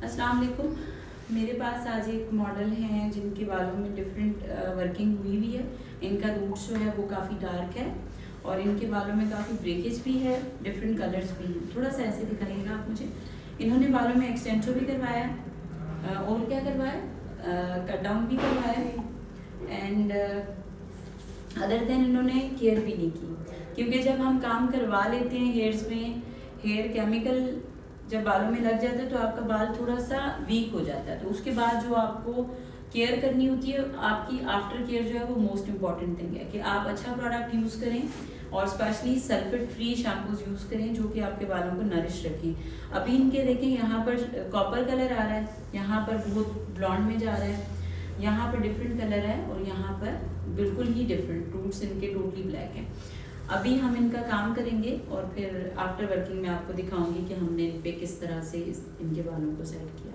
अस्सलाम वालेकुम। मेरे पास आज एक मॉडल हैं जिनके बालों में डिफरेंट वर्किंग हुई हुई है। इनका रूट्स जो है वो काफ़ी डार्क है और इनके बालों में काफ़ी ब्रेकेज भी है, डिफरेंट कलर्स भी हैं। थोड़ा सा ऐसे दिखाइएगा आप मुझे। इन्होंने बालों में एक्सटेंशो भी करवाया और क्या करवाया, कट डाउन भी करवाया एंड अदर देन इन्होंने केयर भी नहीं की, क्योंकि जब हम काम करवा लेते हैं हेयर्स में, हेयर केमिकल जब बालों में लग जाता है तो आपका बाल थोड़ा सा वीक हो जाता है। तो उसके बाद जो आपको केयर करनी होती है, आपकी आफ्टर केयर जो है वो मोस्ट इम्पॉर्टेंट थिंग है कि आप अच्छा प्रोडक्ट यूज़ करें और specially sulphate free shampoos use करें जो कि आपके बालों को नरिश रखें। अभी इनके देखें यहाँ पर कॉपर कलर आ रहा है, यहाँ पर बहुत ब्लॉन्ड में जा रहा है, यहाँ पर डिफरेंट कलर है और यहाँ पर बिल्कुल ही डिफरेंट, रूट्स इनके टोटली ब्लैक हैं। अभी हम इनका काम करेंगे और फिर आफ्टर वर्किंग में आपको दिखाऊंगी कि हमने इन पे किस तरह से इनके बालों को सेट किया।